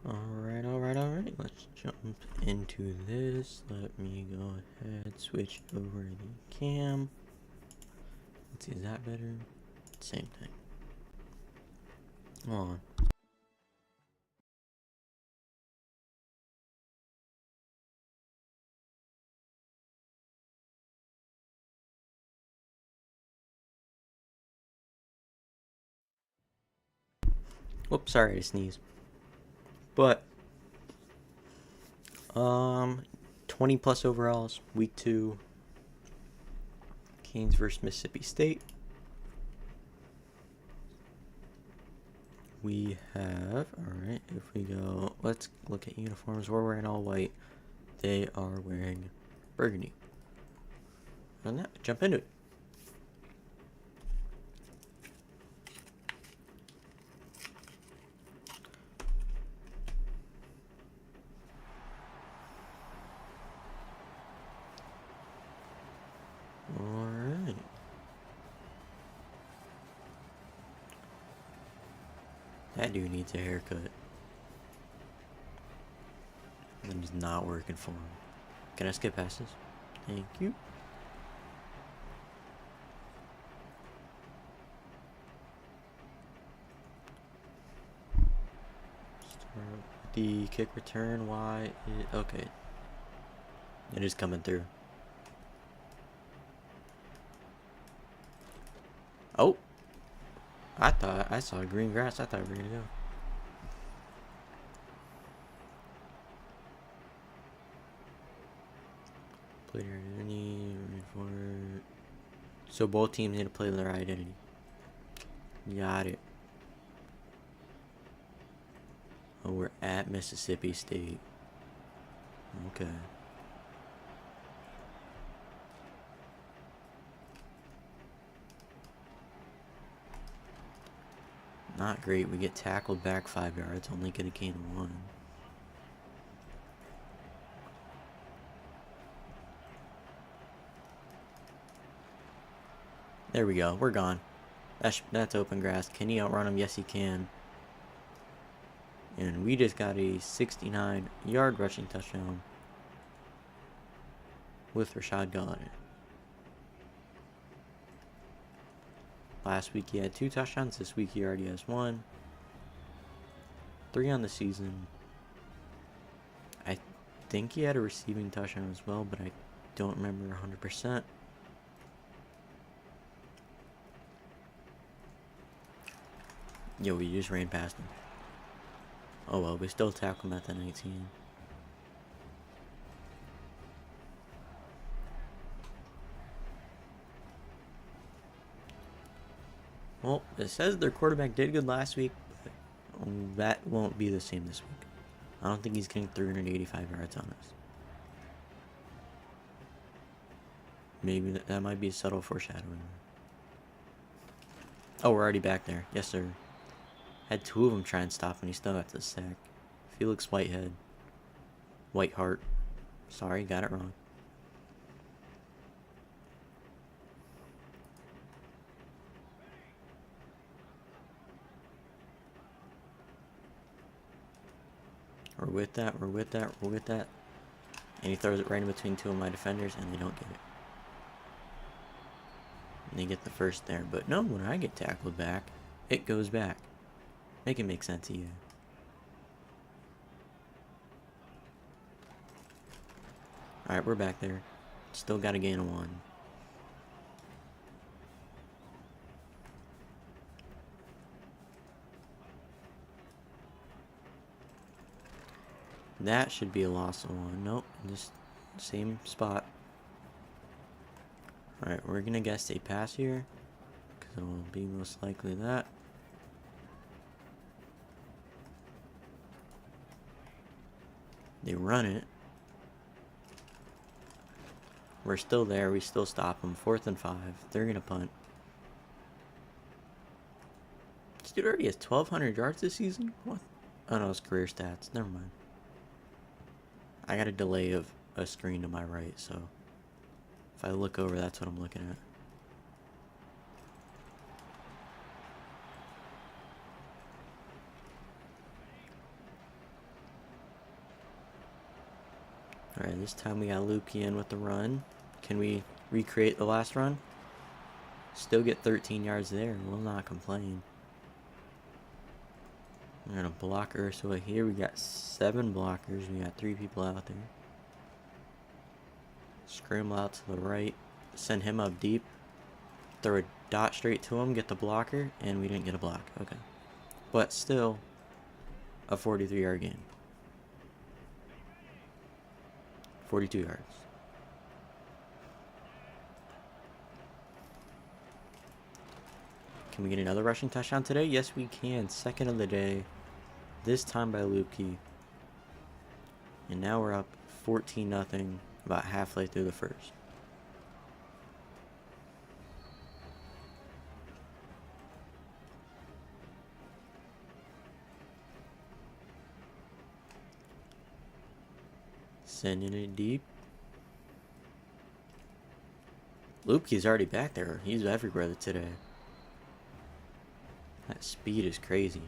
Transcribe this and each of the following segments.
Alright. Let's jump into this. Let me go ahead, switch over the cam. Let's see, is that better? Same thing. Hold on. Whoops, sorry to sneeze. But 20 plus overalls, week 2. Canes versus Mississippi State. We have, alright, if we go, let's look at uniforms. We're wearing all white. They are wearing burgundy. On that, jump into it. Alright. That dude needs a haircut. And he's not working for him. Can I skip past this? Thank you. Start with the kick return. Why? Okay. It is coming through. Oh! I thought I saw green grass. I thought we were gonna go. Player identity. So both teams need to play their identity. Got it. Oh, we're at Mississippi State. Okay. Not great. We get tackled back 5 yards. Only get a gain of 1. There we go. We're gone. That's open grass. Can he outrun him? Yes, he can. And we just got a 69-yard rushing touchdown with Rashad Gallagher. Last week he had 2 touchdowns. This week he already has 1. 3 on the season. I think he had a receiving touchdown as well, but I don't remember 100%. Yo, we just ran past him. Oh well, we still tackle him at the 19. Well, it says their quarterback did good last week, but that won't be the same this week. I don't think he's getting 385 yards on us. Maybe that might be a subtle foreshadowing. Oh, we're already back there. Yes, sir. Had 2 of them try and stop, and he still got the sack. Felix Whitehead. Whiteheart. Sorry, got it wrong. We're with that. And he throws it right in between 2 of my defenders, and they don't get it. And they get the first there. But no, when I get tackled back, it goes back. Make it make sense to you. Alright, we're back there. Still got a gain of 1. That should be a loss of 1. Nope, just same spot. Alright, we're gonna guess a pass here, because it will be most likely that. They run it. We're still there. We still stop them. 4th and 5. They're going to punt. This dude already has 1,200 yards this season? What? Oh, no, it's career stats. Never mind. I got a delay of a screen to my right, so if I look over, that's what I'm looking at. Alright, this time we got Lukey in with the run. Can we recreate the last run? Still get 13 yards there. Will not complain. We're going to block Ursula here. We got 7 blockers. We got 3 people out there. Scramble out to the right. Send him up deep. Throw a dot straight to him. Get the blocker. And we didn't get a block. Okay. But still, a 43-yard gain. 42 yards. Can we get another rushing touchdown today? Yes, we can. Second of the day. This time by Lukey. And now we're up 14-0, about halfway through the first. Sending it deep. Lukey's already back there. He's everywhere today. That speed is crazy.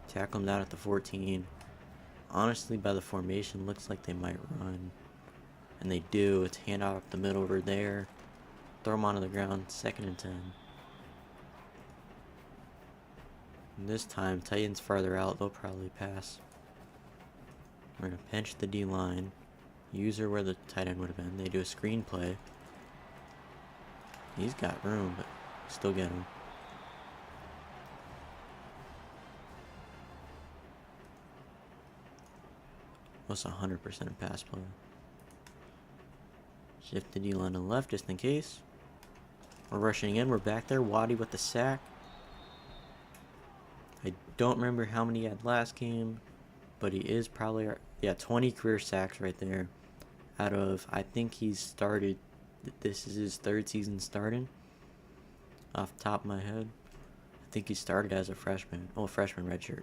Tackle him down at the 14. Honestly, by the formation, looks like they might run. And they do. It's hand out up the middle over there. Throw him onto the ground. 2nd and 10. And this time, Titans farther out. They'll probably pass. We're going to pinch the D-line. Use her where the tight end would have been. They do a screen play. He's got room, but still get him. Almost 100% pass play. Shift the D-line to the left just in case. We're rushing in. We're back there. Waddy with the sack. I don't remember how many he had last game, but he is probably... Yeah, 20 career sacks right there. Out of... I think he's started... This is his 3rd season starting. Off the top of my head. I think he started as a freshman. Oh, freshman redshirt.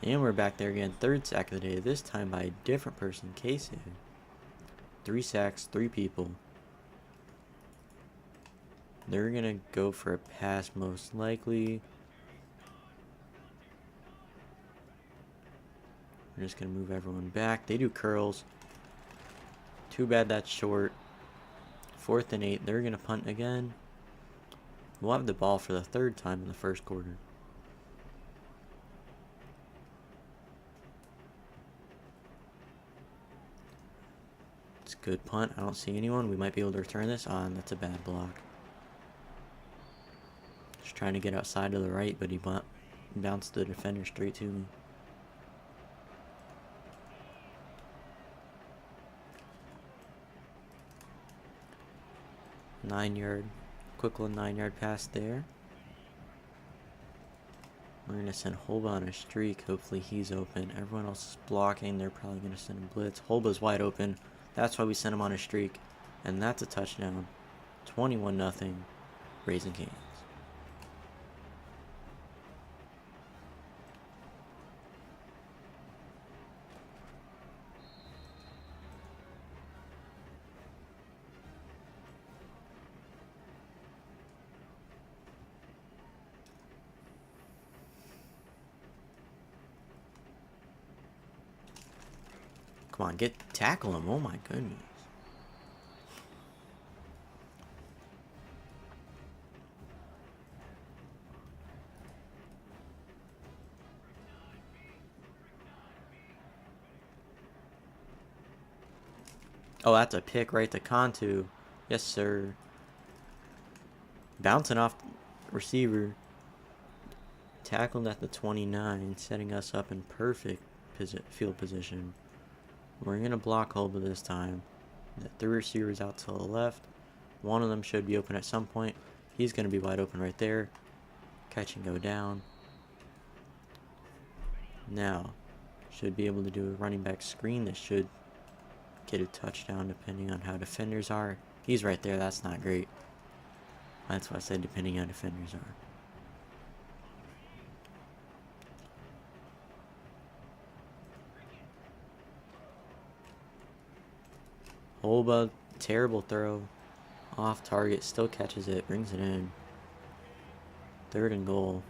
And we're back there again. 3rd sack of the day. This time by a different person. Casey. 3 sacks, 3 people. They're going to go for a pass most likely. We're just going to move everyone back. They do curls. Too bad that's short. 4th and 8. They're going to punt again. We'll have the ball for the 3rd time in the first quarter. It's a good punt. I don't see anyone. We might be able to return this on. That's a bad block. Just trying to get outside to the right, but he bounced the defender straight to me. Quick little 9-yard pass there. We're going to send Holba on a streak. Hopefully he's open. Everyone else is blocking. They're probably going to send him blitz. Holba's wide open. That's why we sent him on a streak. And that's a touchdown. 21-0. Raising Cane's. Come on, tackle him. Oh my goodness. Oh, that's a pick right to Cantu. Yes, sir. Bouncing off receiver. Tackled at the 29, setting us up in perfect field position. We're going to block Holba this time. The 3 receivers out to the left. One of them should be open at some point. He's going to be wide open right there. Catch and go down. Now, should be able to do a running back screen. This should get a touchdown depending on how defenders are. He's right there. That's not great. That's why I said depending on how defenders are. Holba, terrible throw. Off target, still catches it, brings it in. 3rd and goal.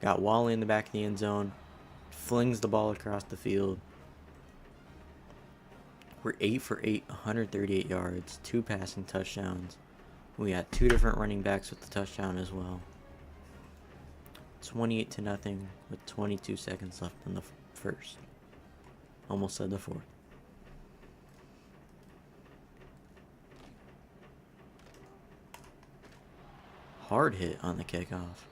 Got Wally in the back of the end zone. Flings the ball across the field. We're 8 for 8, 138 yards, 2 passing touchdowns. We got 2 different running backs with the touchdown as well. 28-0 with 22 seconds left in the first. Almost said the fourth. Hard hit on the kickoff.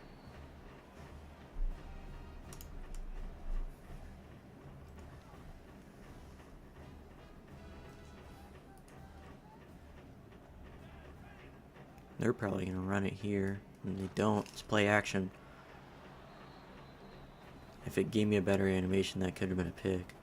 They're probably going to run it here. And they don't. It's play action. If it gave me a better animation, that could have been a pick.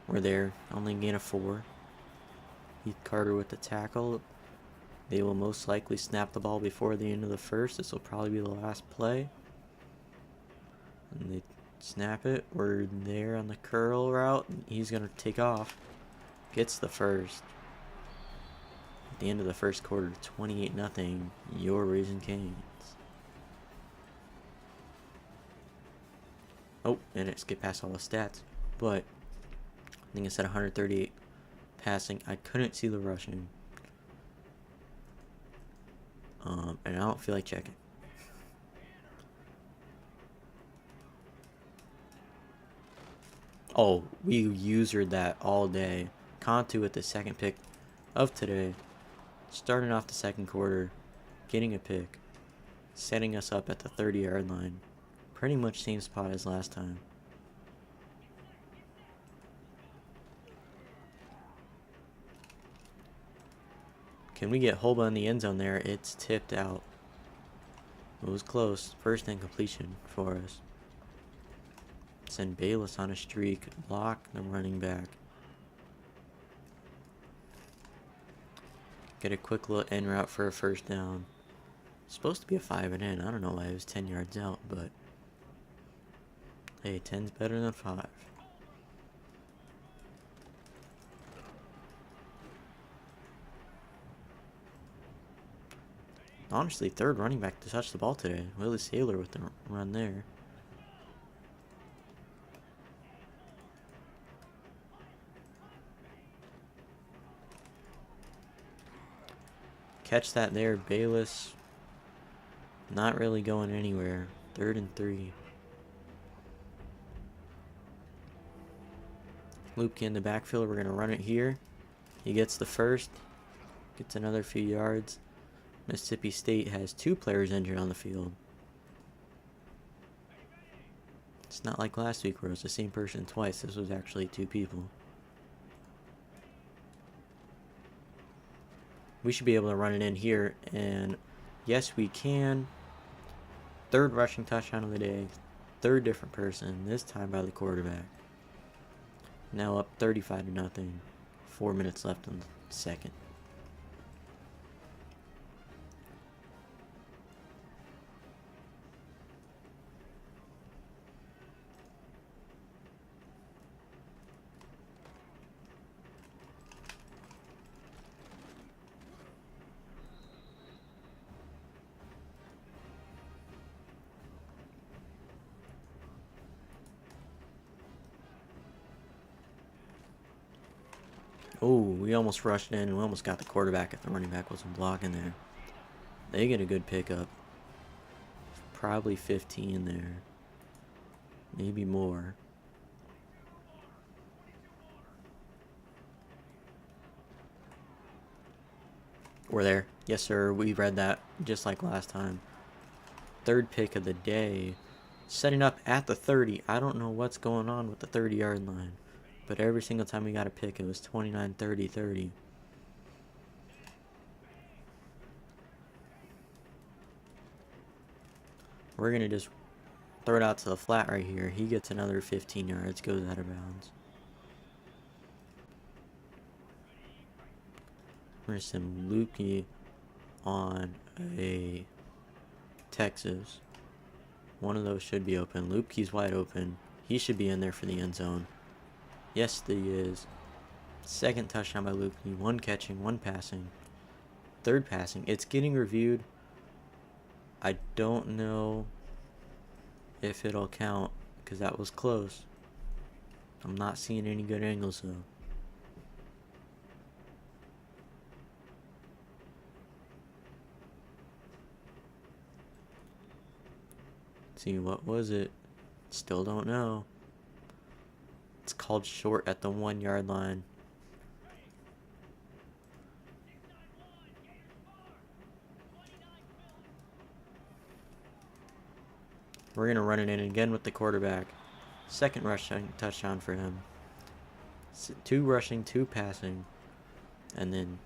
We're there. Only gain of 4. Heath Carter with the tackle. They will most likely snap the ball before the end of the first. This will probably be the last play. And they snap it. We're there on the curl route. He's going to take off. Gets the first. At the end of the first quarter, 28-0. Your Raising Canes. Oh, and it skipped past all the stats. But I think it said 138 passing. I couldn't see the rushing. And I don't feel like checking. Oh, we usered that all day. Contu with the second pick of today. Starting off the second quarter. Getting a pick. Setting us up at the 30-yard line. Pretty much same spot as last time. Can we get Holba in the end zone there? It's tipped out. It was close. First incompletion for us. Send Bayless on a streak. Block the running back. Get a quick little in route for a first down. It's supposed to be a 5 and in. I don't know why it was 10 yards out, but hey, 10's better than 5. Honestly, 3rd running back to touch the ball today. Willie Saylor with the run there. Catch that there, Bayless. Not really going anywhere. 3rd and 3. Luke in the backfield. We're going to run it here. He gets the first. Gets another few yards. Mississippi State has 2 players injured on the field. It's not like last week where it was the same person twice. This was actually 2 people. We should be able to run it in here. And yes, we can. 3rd rushing touchdown of the day. 3rd different person. This time by the quarterback. Now up 35-0. 4 minutes left in the second. Oh, we almost rushed in and we almost got the quarterback if the running back wasn't blocking there. They get a good pickup. Probably 15 there. Maybe more. We're there. Yes, sir. We read that just like last time. 3rd pick of the day. Setting up at the 30. I don't know what's going on with the 30-yard line. But every single time we got a pick, it was 29, 30, 30. We're going to just throw it out to the flat right here. He gets another 15 yards, goes out of bounds. We're going to send Lukey on a Texas. One of those should be open. Lukey's wide open. He should be in there for the end zone. Yes, he is. Second touchdown by Lukey. 1 catching, 1 passing. 3rd passing. It's getting reviewed. I don't know if it'll count because that was close. I'm not seeing any good angles though. See, what was it? Still don't know. It's called short at the 1 yard line. We're going to run it in again with the quarterback. Second rushing touchdown for him. 2 rushing, 2 passing. And then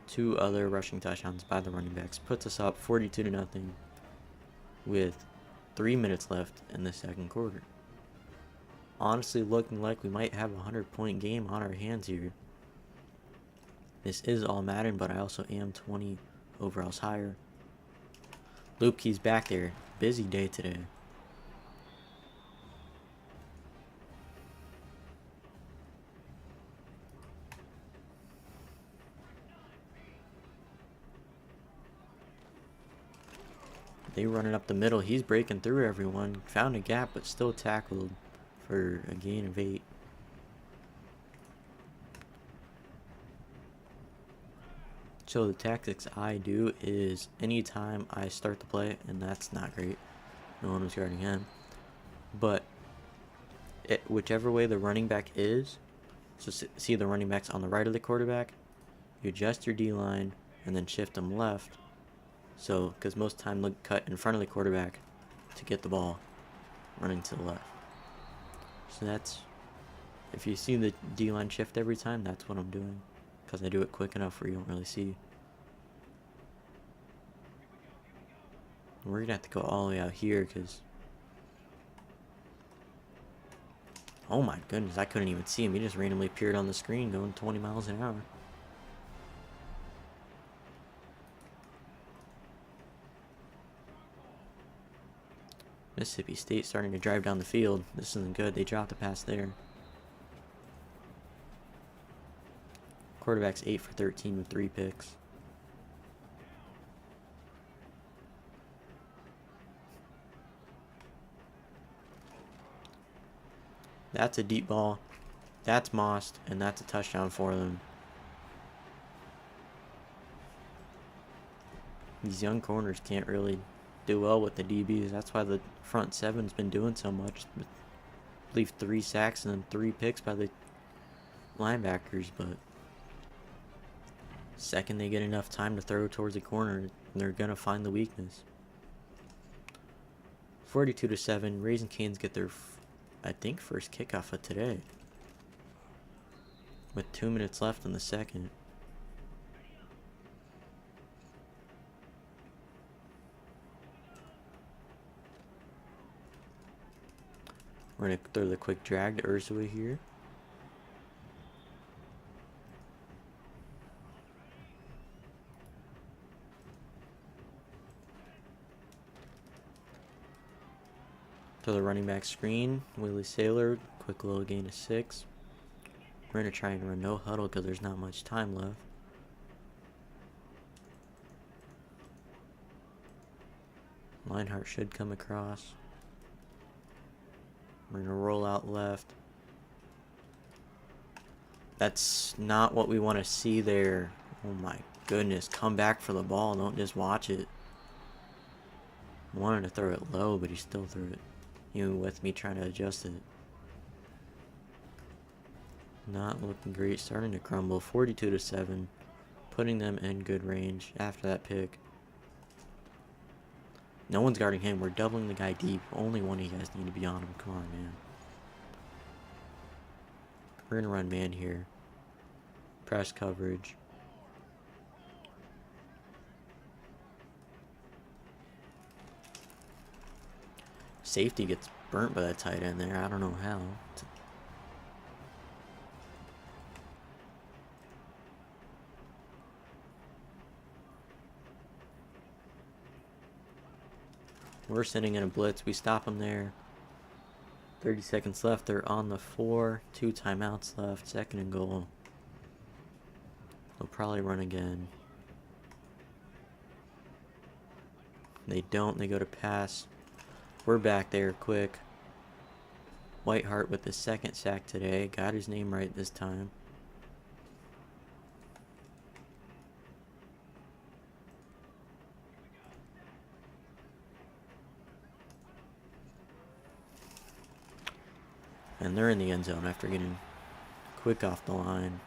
2 other rushing touchdowns by the running backs. Puts us up 42-0 with 3 minutes left in the second quarter. Honestly, looking like we might have a 100-point game on our hands here. This is all Madden, but I also am 20 overalls higher. Lukey's back there. Busy day today. They run it up the middle. He's breaking through everyone. Found a gap, but still tackled for a gain of 8. So the tactics I do is anytime I start the play, and that's not great. No one was guarding him. But whichever way the running back is, so see the running back's on the right of the quarterback, you adjust your D-line and then shift them left. So, because most time look cut in front of the quarterback to get the ball running to the left. So that's, if you see the D-line shift every time, that's what I'm doing. Because I do it quick enough where you don't really see. We're going to have to go all the way out here because, oh my goodness, I couldn't even see him. He just randomly appeared on the screen going 20 miles an hour. Mississippi State starting to drive down the field. This isn't good. They dropped the pass there. Quarterback's 8 for 13 with 3 picks. That's a deep ball. That's mossed, and that's a touchdown for them. These young corners can't really do well with the DBs. That's why the front 7's been doing so much. I believe 3 sacks and then 3 picks by the linebackers, but second they get enough time to throw towards the corner, they're gonna find the weakness. 42-7. Raising Cane's get their, I think, first kickoff of today. With 2 minutes left in the second. We're going to throw the quick drag to Ursula here. To the running back screen. Willie Saylor, quick little gain of 6. We're going to try and run no huddle because there's not much time left. Linehart should come across. We're going to roll out left. That's not what we want to see there. Oh my goodness. Come back for the ball. Don't just watch it. Wanted to throw it low, but he still threw it. Even with me trying to adjust it. Not looking great. Starting to crumble. 42-7. Putting them in good range after that pick. No one's guarding him. We're doubling the guy deep. Only one of you guys need to be on him. Come on, man. We're going to run man here. Press coverage. Safety gets burnt by that tight end there. I don't know how. We're sitting in a blitz. We stop them there. 30 seconds left. They're on the 4. 2 timeouts left. 2nd and goal. They'll probably run again. They don't. They go to pass. We're back there quick. Whiteheart with the 2nd sack today. Got his name right this time. And they're in the end zone after getting quick off the line.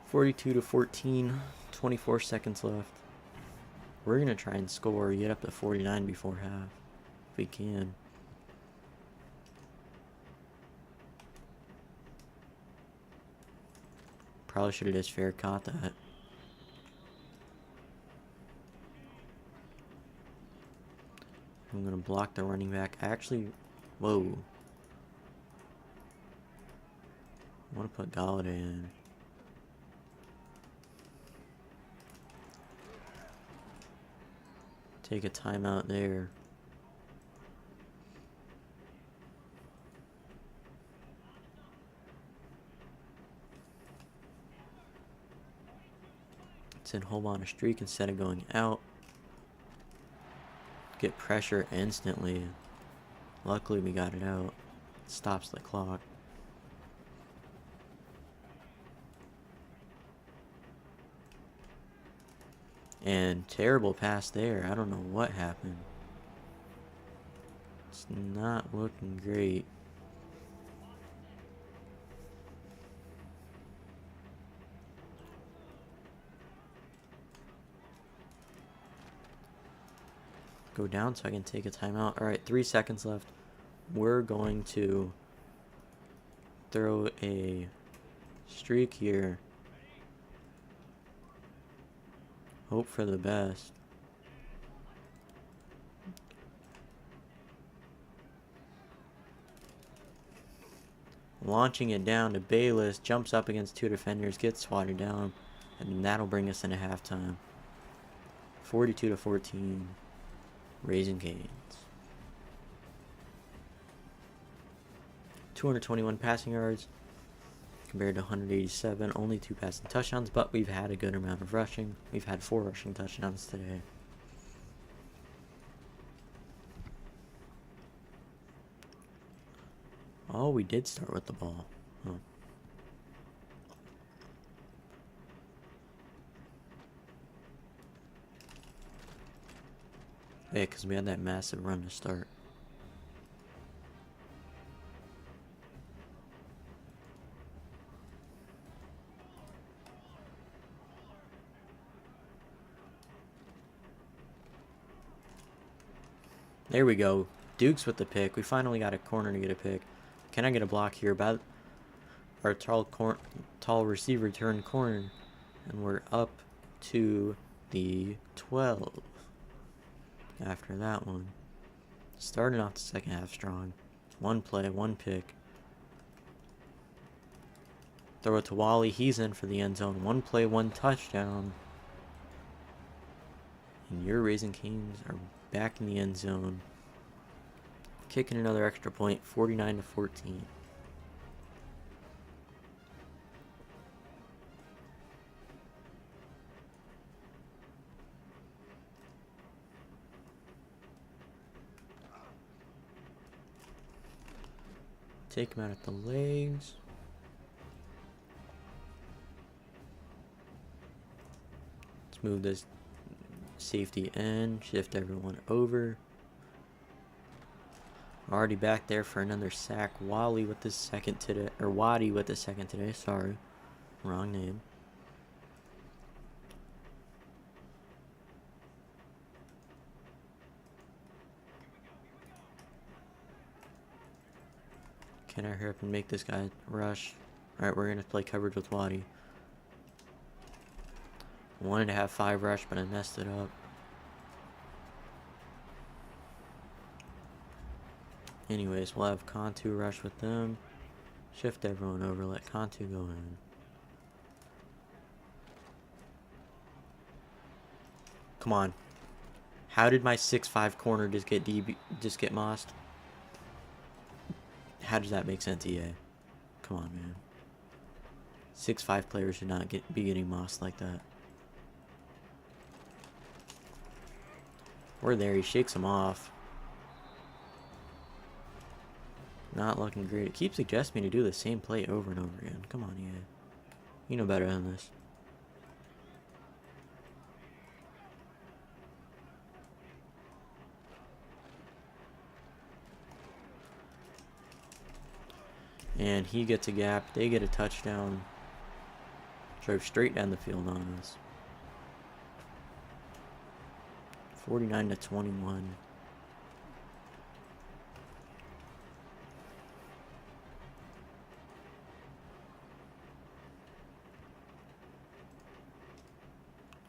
(42-14), 24 seconds left. We're going to try and score, get up to 49 before half, if we can. Probably should have just fair caught that. I'm going to block the running back. Whoa. I want to put Galladay in. Take a timeout there. Send home on a streak instead of going out. Get pressure instantly. Luckily we got it out. It stops the clock. And terrible pass there. I don't know what happened. It's not looking great. Go down so I can take a timeout. Alright, 3 seconds left. We're going to throw a streak here. Hope for the best. Launching it down to Bayless. Jumps up against 2 defenders. Gets swatted down. And that'll bring us into halftime. 42-14. Raising Cane's. 221 passing yards compared to 187. Only 2 passing touchdowns, but we've had a good amount of rushing. We've had 4 rushing touchdowns today. Oh, we did start with the ball. Oh. Yeah, because we had that massive run to start. There we go. Dukes with the pick. We finally got a corner to get a pick. Can I get a block here? About our tall receiver turned corner. And we're up to the 12. After that one. Starting off the second half strong. 1 play, 1 pick. Throw it to Wally. He's in for the end zone. 1 play, 1 touchdown. And your Raising Cane's are back in the end zone. Kicking another extra point. 49-14. Take him out at the legs. Let's move this safety in. Shift everyone over. Already back there for another sack. Wally with the second today. Or Waddy with the second today. Sorry. Wrong name. Can I hurry up and make this guy rush? Alright, we're going to play coverage with Waddy. Wanted to have 5 rush, but I messed it up. Anyways, we'll have Cantu rush with them. Shift everyone over, let Cantu go in. Come on. How did my 6'5" corner just get mossed? How does that make sense, EA? Come on, man. 6'5" players should not be getting mossed like that. We're there. He shakes him off. Not looking great. It keeps suggesting me to do the same play over and over again. Come on, EA. You know better than this. And he gets a gap. They get a touchdown. Drove straight down the field on us. 49-21.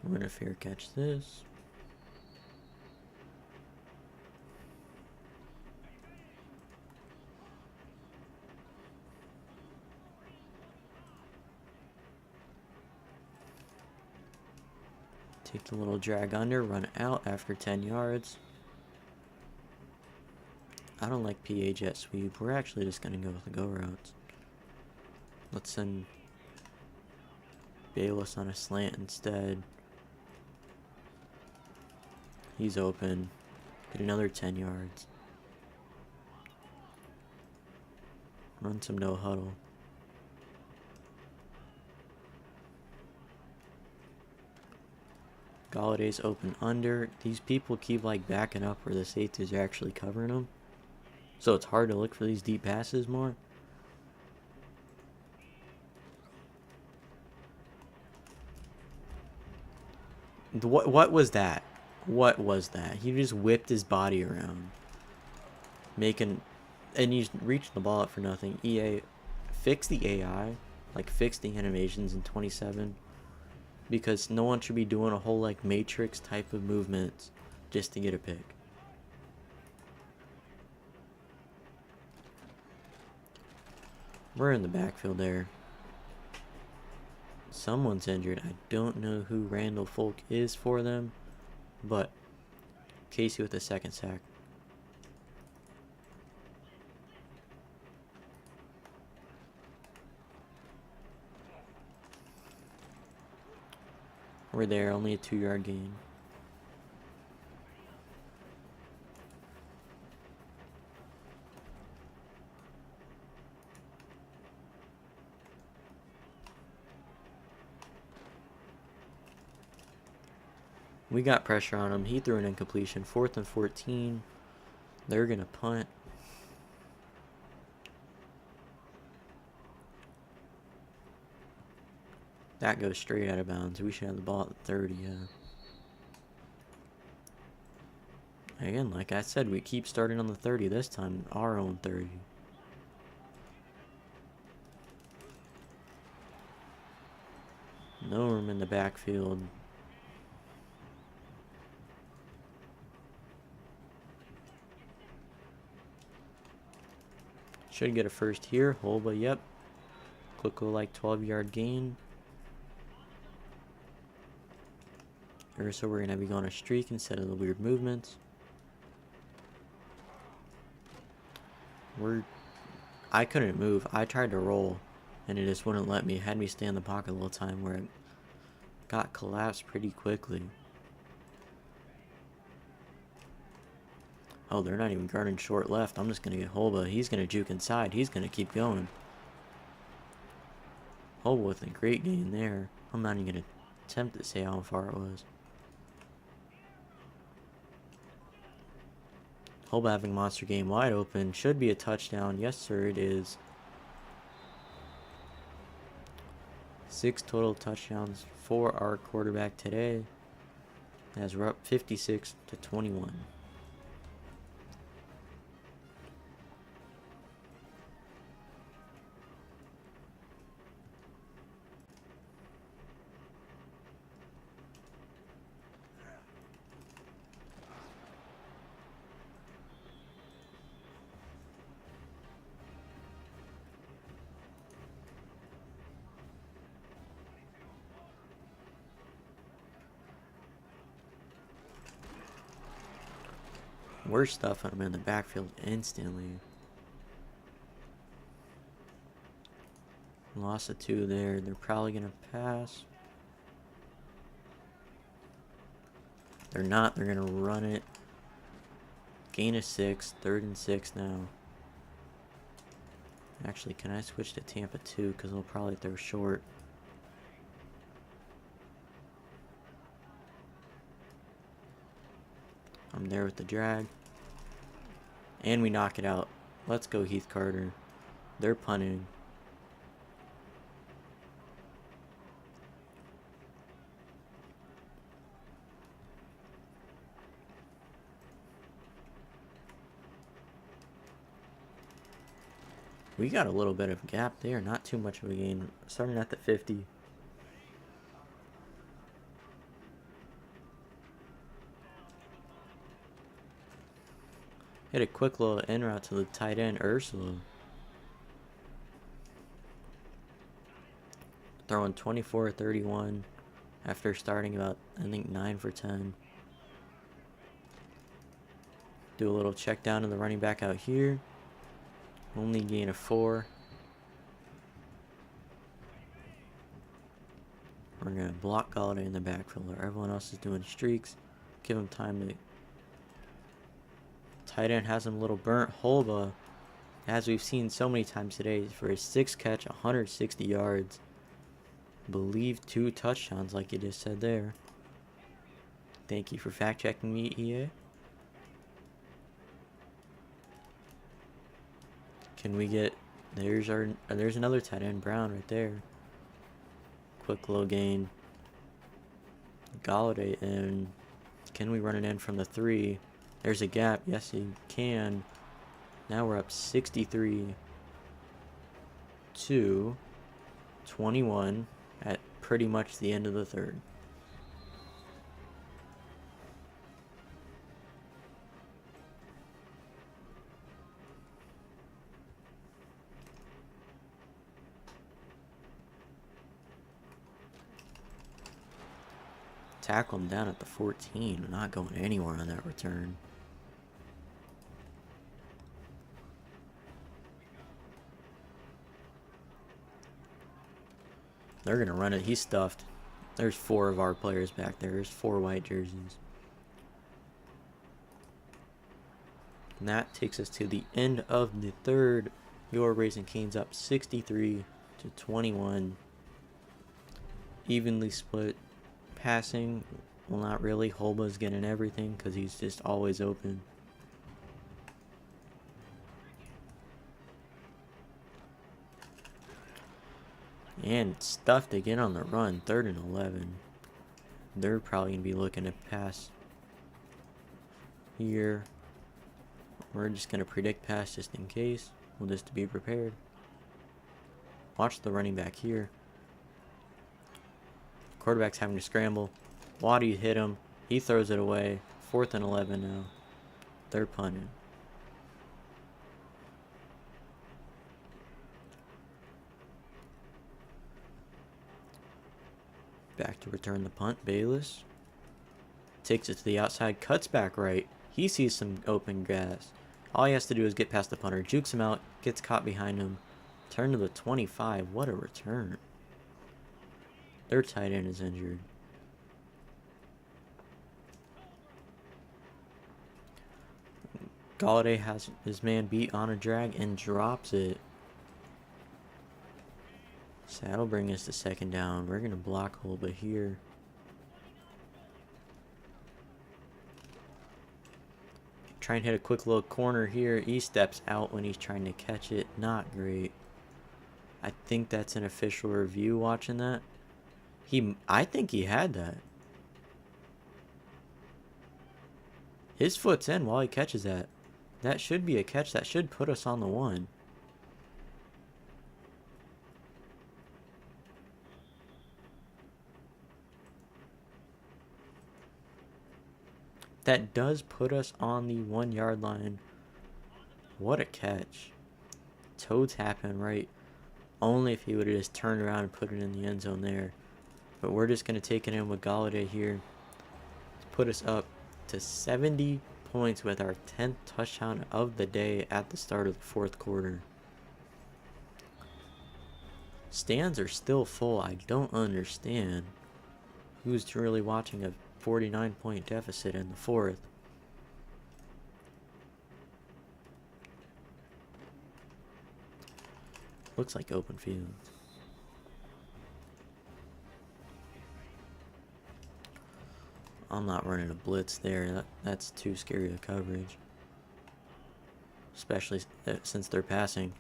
We're gonna fair catch this. Take the little drag under, run out after 10 yards. I don't like PA jet sweep. We're actually just going to go with the go routes. Let's send Bayless on a slant instead. He's open. Get another 10 yards. Run some no huddle. Galladay's open under. These people keep like backing up where the safeties are actually covering them. So it's hard to look for these deep passes more. What was that? What was that? He just whipped his body around. And he's reached the ball up for nothing. EA, fix the AI. Like, fix the animations in 27. Because no one should be doing a whole, like, Matrix type of movements just to get a pick. We're in the backfield there. Someone's injured. I don't know who Randall Folk is for them. But Casey with the second sack. We're there, only a 2-yard gain. We got pressure on him. He threw an incompletion. 4th and 14. They're going to punt. That goes straight out of bounds. We should have the ball at the 30, yeah. Again, like I said, we keep starting on the 30 this time. Our own 30. No room in the backfield. Should get a first here. Holba, yep. Quick like 12-yard gain. So we're going to be going a streak instead of the weird movements. I couldn't move. I tried to roll, and it just wouldn't let me. It had me stay in the pocket a little time where it got collapsed pretty quickly. Oh, they're not even guarding short left. I'm just going to get Holba. He's going to juke inside. He's going to keep going. Holba with a great gain there. I'm not even going to attempt to say how far it was. Holba having monster game wide open. Should be a touchdown. Yes, sir, it is. 6 total touchdowns for our quarterback today, as we're up 56-21. We're stuffing them in the backfield instantly. Loss of 2 there. They're probably going to pass. They're not. They're going to run it. Gain of 6. 3rd and 6 now. Actually, can I switch to Tampa 2? Because they'll probably throw short. I'm there with the drag. And we knock it out. Let's go, Heath Carter. They're punting. We got a little bit of gap there, not too much of a gain. Starting at the 50. Hit a quick little in route to the tight end, Ursula. Throwing 24-31 after starting about, I think, 9 for 10. Do a little check down to the running back out here. Only gain of 4. We're going to block Galladay in the backfield. Everyone else is doing streaks. Give him time to... Tight end has him a little burnt. Holba, as we've seen so many times today, for his 6th catch, 160 yards. Believe 2 touchdowns, like you just said there. Thank you for fact-checking me, EA. Can we get... There's another tight end, Brown, right there. Quick low gain. Galladay in. Can we run it in from the 3? There's a gap. Yes, you can. Now we're up 63 to 21 at pretty much the end of the 3rd. Tackle him down at the 14. Not going anywhere on that return. They're going to run it. He's stuffed. There's 4 of our players back there. There's 4 white jerseys. And that takes us to the end of the 3rd. Your Raising Cane's up 63 to 21. Evenly split. Passing, well, not really. Holba's getting everything because he's just always open. And stuffed again on the run. 3rd and 11. They're probably going to be looking to pass here. We're just going to predict pass just in case. We'll just be prepared. Watch the running back here. Quarterback's having to scramble. Waddy hit him. He throws it away. 4th and 11 now. They're punting. Back to return the punt. Bayless takes it to the outside. Cuts back right. He sees some open grass. All he has to do is get past the punter. Jukes him out. Gets caught behind him. Turn to the 25. What a return. Their tight end is injured. Galladay has his man beat on a drag and drops it. So that'll bring us to 2nd down. We're going to block Holba here. Try and hit a quick little corner here. He steps out when he's trying to catch it. Not great. I think that's an official review watching that. I think he had that. His foot's in while he catches that. That should be a catch. That should put us on the 1. That does put us on the 1 yard line. What a catch. Toe tapping right. Only if he would have just turned around and put it in the end zone there. But we're just going to take it in with Galladay here. To put us up to 70 points with our 10th touchdown of the day at the start of the fourth quarter. Stands are still full. I don't understand who's really watching a 49-point deficit in the fourth. Looks like open field. I'm not running a blitz there. That's too scary a coverage. Especially since they're passing.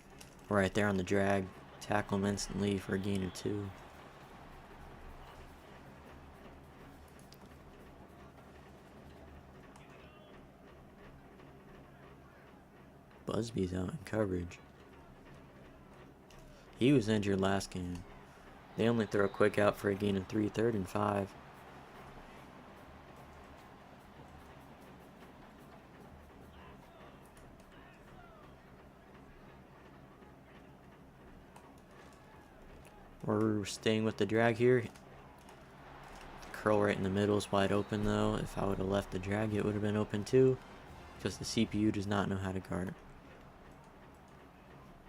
Right there on the drag. Tackle them instantly for a gain of 2. Busby's out in coverage. He was injured last game. They only throw a quick out for a gain of 3, 3rd and 5. We're staying with the drag here. The curl right in the middle is wide open though. If I would have left the drag, it would have been open too, because the CPU does not know how to guard.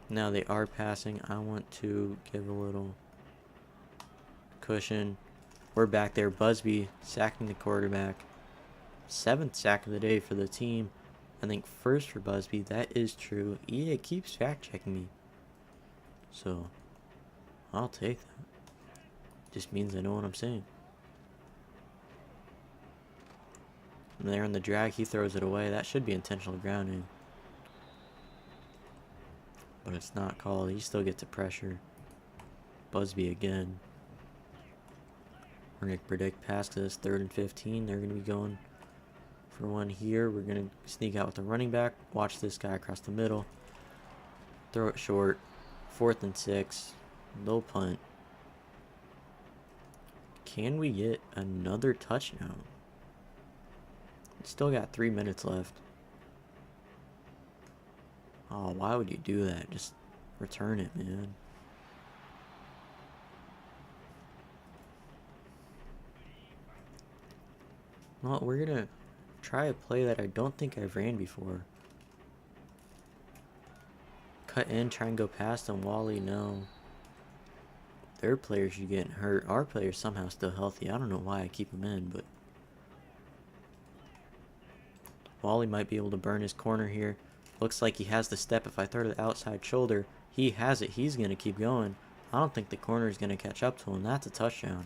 Now they are passing. I want to give a little cushion. We're back there. Busby sacking the quarterback. 7th sack of the day for the team. I think first for Busby. That is true. EA keeps fact checking me, so I'll take that. Just means I know what I'm saying. And there in the drag, he throws it away. That should be intentional grounding, but it's not called. He still gets a pressure. Busby again. We're going to predict past this 3rd and 15. They're going to be going for one here. We're going to sneak out with the running back. Watch this guy across the middle. Throw it short. 4th and 6. No punt. Can we get another touchdown? Still got 3 minutes left. Oh, why would you do that? Just return it, man. Well, we're gonna try a play that I don't think I've ran before. Cut in, try and go past them. Wally, no. Their players are getting hurt. Our players somehow still healthy. I don't know why I keep them in, but Wally might be able to burn his corner here. Looks like he has the step. If I throw to the outside shoulder, he has it. He's going to keep going. I don't think the corner is going to catch up to him. That's a touchdown.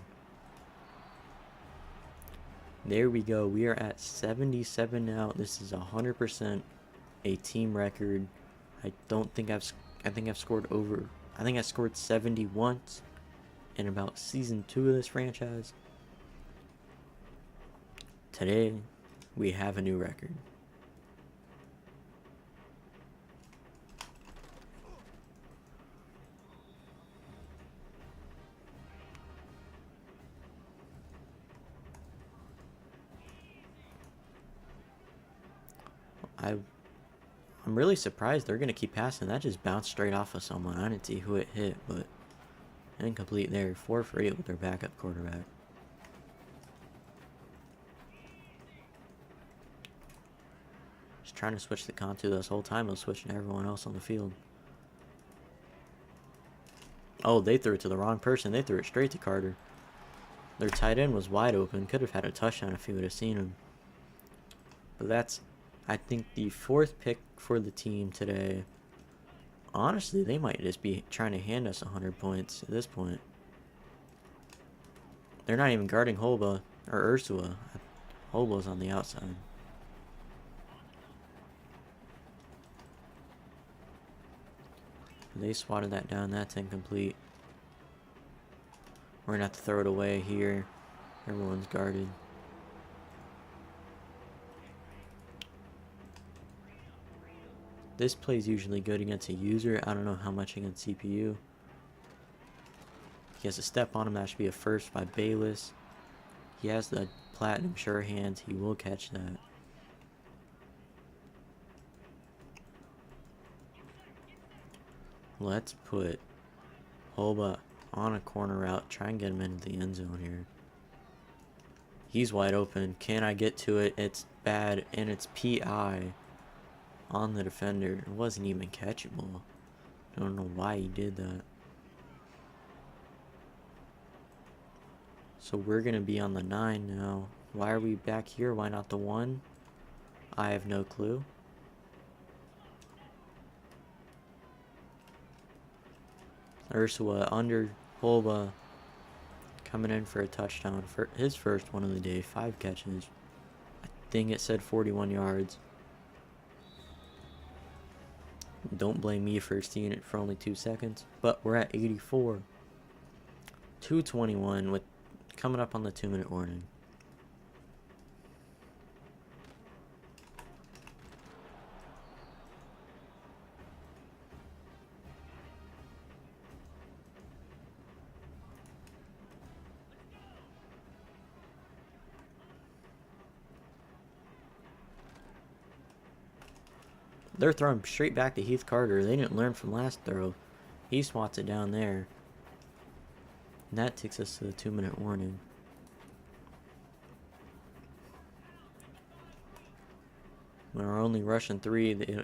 There we go. We are at 77 now. This is 100% a team record. I think I've scored over. I think I scored 70 once in about season 2 of this franchise. Today, we have a new record. I'm really surprised they're going to keep passing. That just bounced straight off of someone. I didn't see who it hit, but incomplete there. 4 for 8 with their backup quarterback. Just trying to switch the conto this whole time. I was switching to everyone else on the field. Oh, they threw it to the wrong person. They threw it straight to Carter. Their tight end was wide open. Could have had a touchdown if he would have seen him. But that's, I think, the 4th pick for the team today. Honestly, they might just be trying to hand us 100 points at this point. They're not even guarding Holba or Ursula. Holba's on the outside. They swatted that down. That's incomplete. We're going to have to throw it away here. Everyone's guarded. This play's usually good against a user. I don't know how much against CPU. He has a step on him. That should be a first by Bayless. He has the platinum sure hands. He will catch that. Let's put Holba on a corner route. Try and get him into the end zone here. He's wide open. Can I get to it? It's bad, and it's PI on the defender. It wasn't even catchable. I don't know why he did that. So we're going to be on the 9 now. Why are we back here? Why not the 1? I have no clue. Ursula under Holba coming in for a touchdown for his first one of the day. 5 catches. I think it said 41 yards. Don't blame me for seeing it for only 2 seconds. But we're at 84. 2:21 with coming up on the 2-minute warning. They're throwing straight back to Heath Carter. They didn't learn from last throw. He swats it down there. And that takes us to the 2-minute warning. When we're only rushing 3, they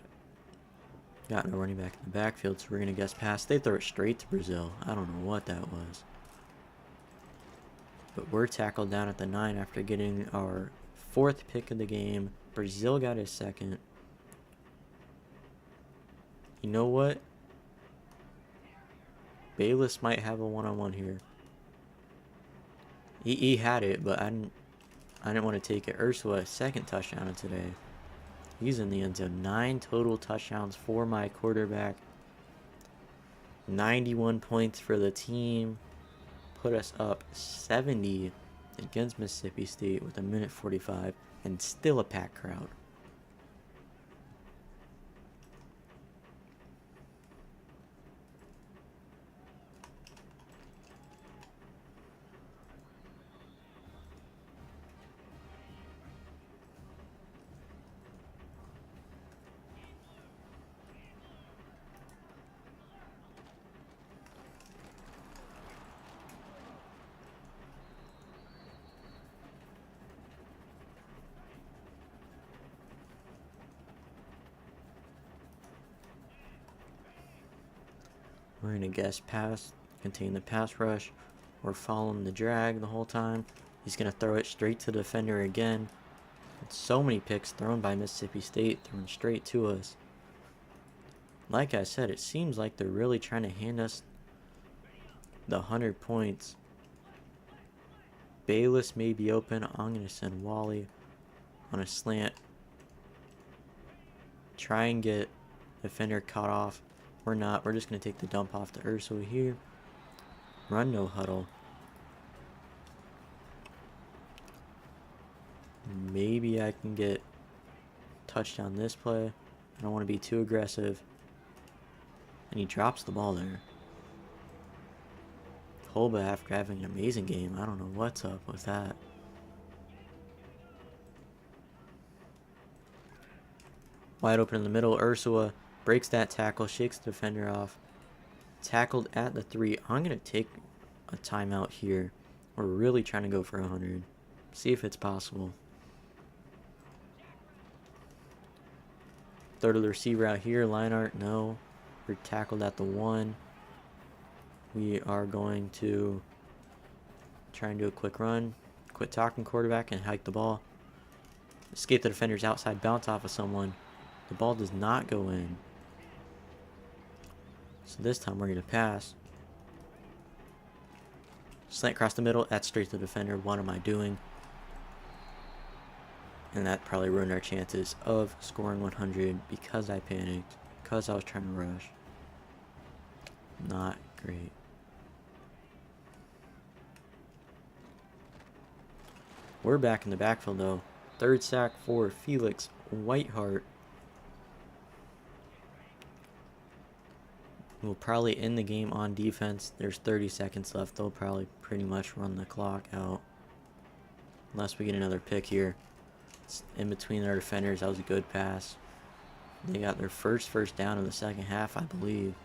got no running back in the backfield, so we're going to guess pass. They throw it straight to Brazil. I don't know what that was. But we're tackled down at the 9 after getting our 4th pick of the game. Brazil got his 2nd. You know what? Bayless might have a one-on-one here. He had it, but I didn't want to take it. Ursula, 2nd touchdown of today. He's in the end zone. 9 total touchdowns for my quarterback. 91 points for the team. Put us up 70 against Mississippi State with 1:45 and still a packed crowd. We're going to guess pass, contain the pass rush. We're following the drag the whole time. He's going to throw it straight to the defender again. So many picks thrown by Mississippi State, thrown straight to us. Like I said, it seems like they're really trying to hand us the 100 points. Bayless may be open. I'm going to send Wally on a slant. Try and get defender caught off. We're not. We're just going to take the dump off to Ursula here. Run no huddle. Maybe I can get touchdown this play. I don't want to be too aggressive. And he drops the ball there. Holba, after having an amazing game, I don't know what's up with that. Wide open in the middle. Ursula breaks that tackle, shakes the defender off. Tackled at the 3. I'm going to take a timeout here. We're really trying to go for 100. See if it's possible. Third of the receiver out here. Leinart, no. We're tackled at the 1. We are going to try and do a quick run. Quit talking quarterback and hike the ball. Escape the defender's outside, bounce off of someone. The ball does not go in. So this time we're going to pass. Slant across the middle. That's straight to the defender. What am I doing? And that probably ruined our chances of scoring 100 because I panicked. Because I was trying to rush. Not great. We're back in the backfield though. 3rd sack for Felix Whiteheart. We'll probably end the game on defense. There's 30 seconds left. They'll probably pretty much run the clock out. Unless we get another pick here. It's in between our defenders. That was a good pass. They got their first down in the second half, I believe.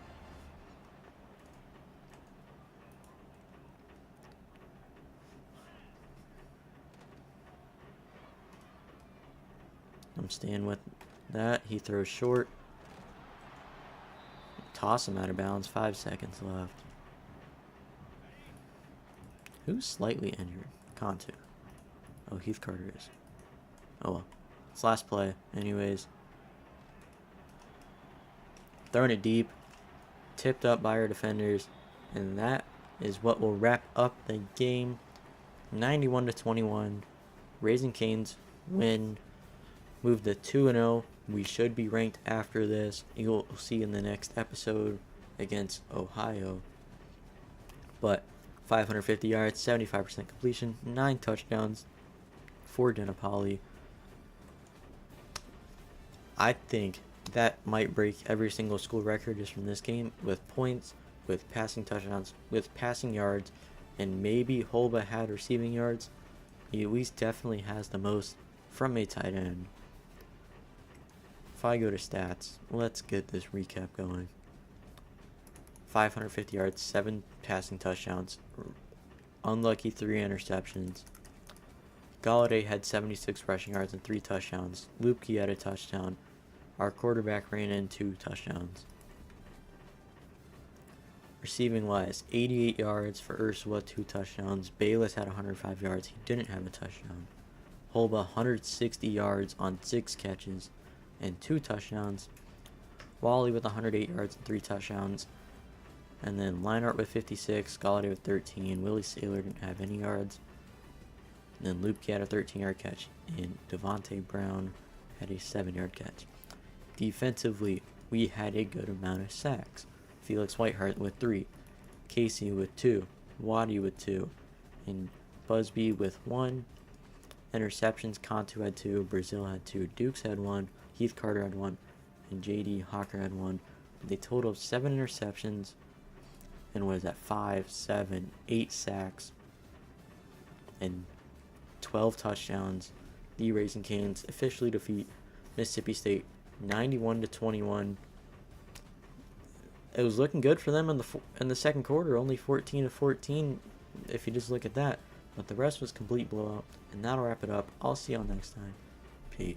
I'm staying with that. He throws short. Toss him out of bounds. 5 seconds left. Who's slightly injured? Cantu. Oh, Heath Carter is. Oh well. It's last play. Anyways. Throwing it deep. Tipped up by our defenders. And that is what will wrap up the game. 91-21. Raising Cane's win. Move to 2-0. We should be ranked after this. You'll see in the next episode against Ohio. But 550 yards, 75% completion, 9 touchdowns for Denapoli. I think that might break every single school record just from this game with points, with passing touchdowns, with passing yards, and maybe Holba had receiving yards. He at least definitely has the most from a tight end. If I go to stats, let's get this recap going. 550 yards, 7 passing touchdowns, unlucky 3 interceptions. Galladay had 76 rushing yards and 3 touchdowns. Lupke had a touchdown. Our quarterback ran in 2 touchdowns. Receiving wise, 88 yards for Ursula, 2 touchdowns. Bayless had 105 yards. He didn't have a touchdown. Holba, 160 yards on 6 catches and 2 touchdowns. Wally with 108 yards and 3 touchdowns. And then Leinart with 56, Galladay with 13. Willie Saylor didn't have any yards. And then Lupke had a 13-yard catch. And Devontae Brown had a 7-yard catch. Defensively, we had a good amount of sacks. Felix Whiteheart with 3. Casey with 2. Waddy with 2. And Busby with 1. Interceptions, Cantu had 2. Brazil had 2. Dukes had 1. Heath Carter had 1. And J.D. Hawker had 1. With a total of 7 interceptions. And what is that? 5, 7, 8 sacks. And 12 touchdowns. The Raising Cane's officially defeat Mississippi State 91-21. It was looking good for them in the second quarter, only 14-14 if you just look at that. But the rest was complete blowout. And that'll wrap it up. I'll see y'all next time. Peace.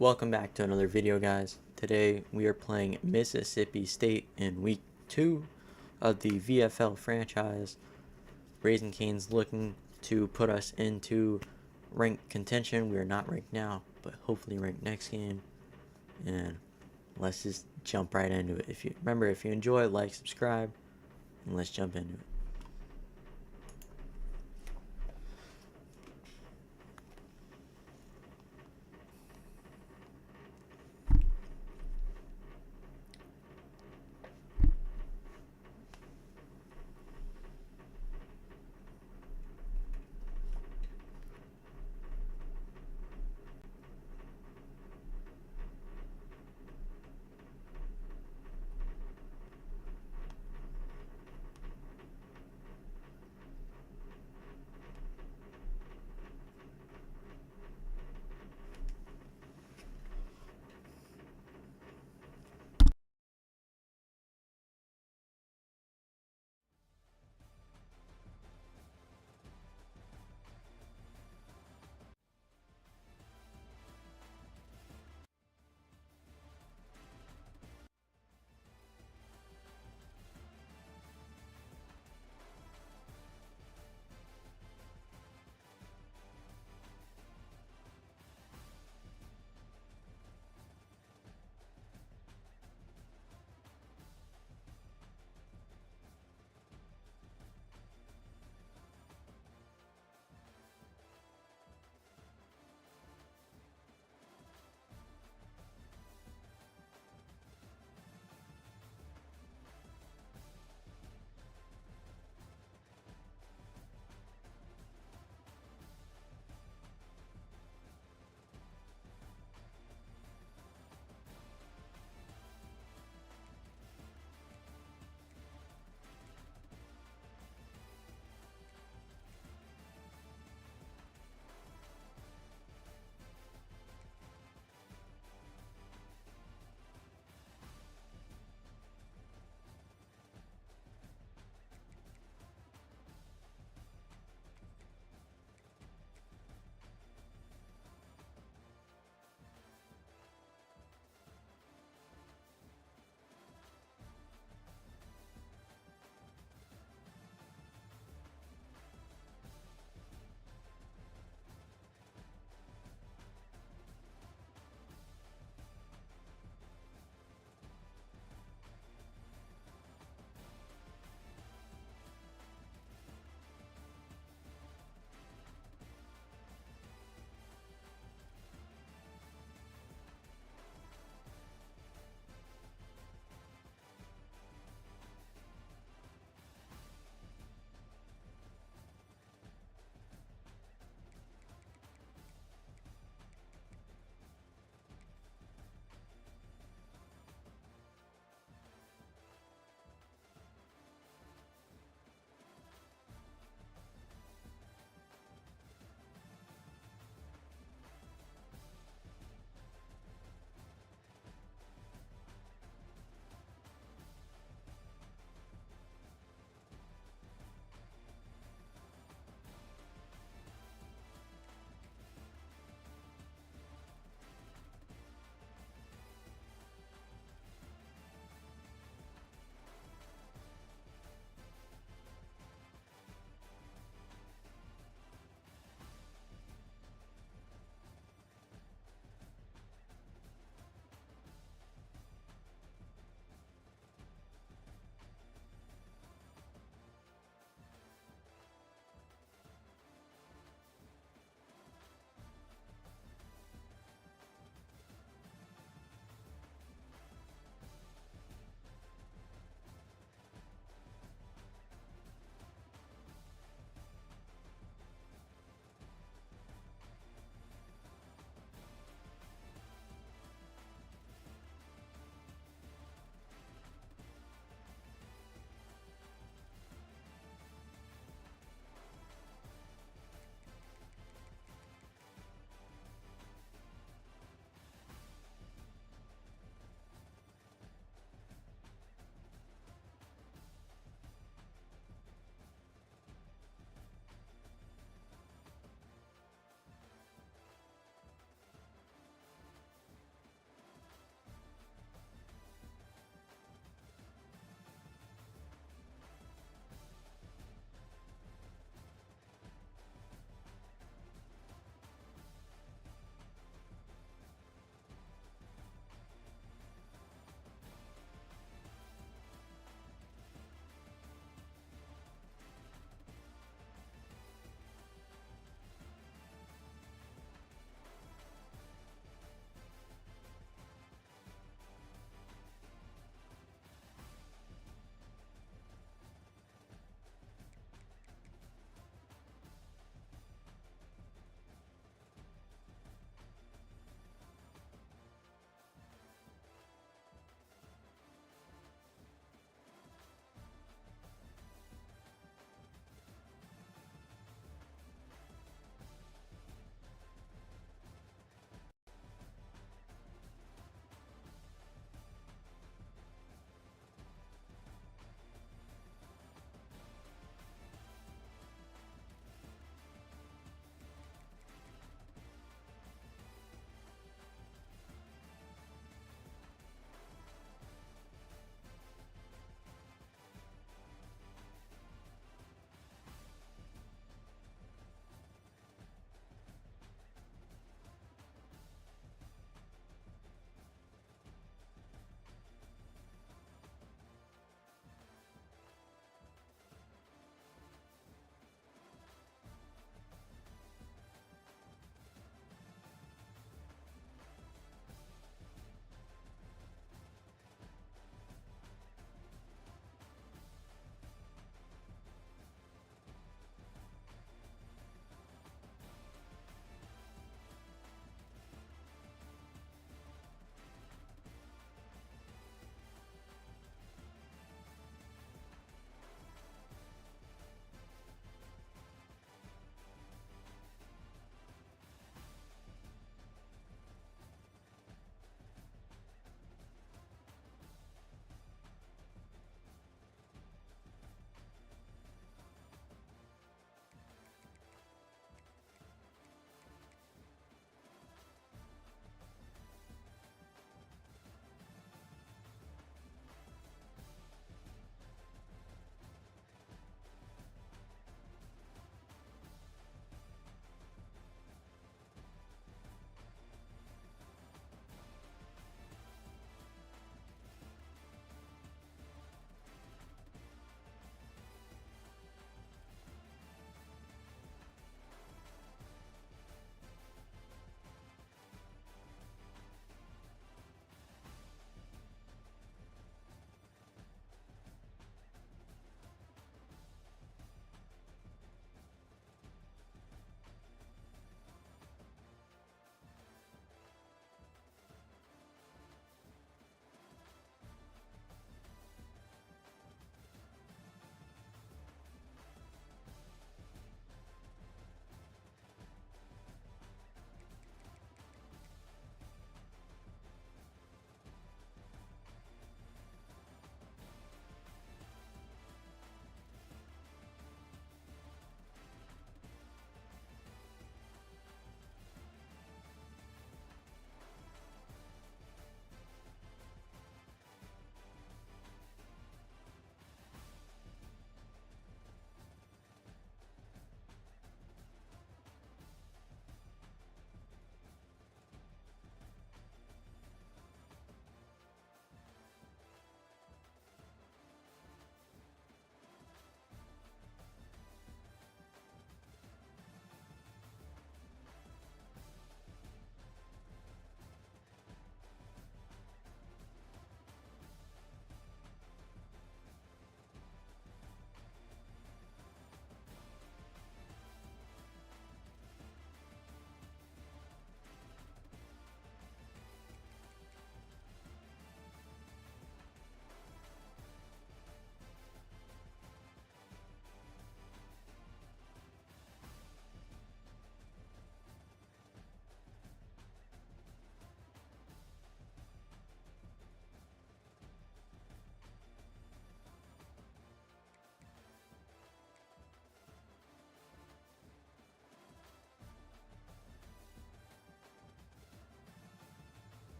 Welcome back to another video, guys. Today we are playing Mississippi State in week 2 of the VFL franchise. Raising Cane's looking to put us into ranked contention. We are not ranked now, but hopefully ranked next game. And let's just jump right into it. If you enjoy, like, subscribe, and let's jump into it.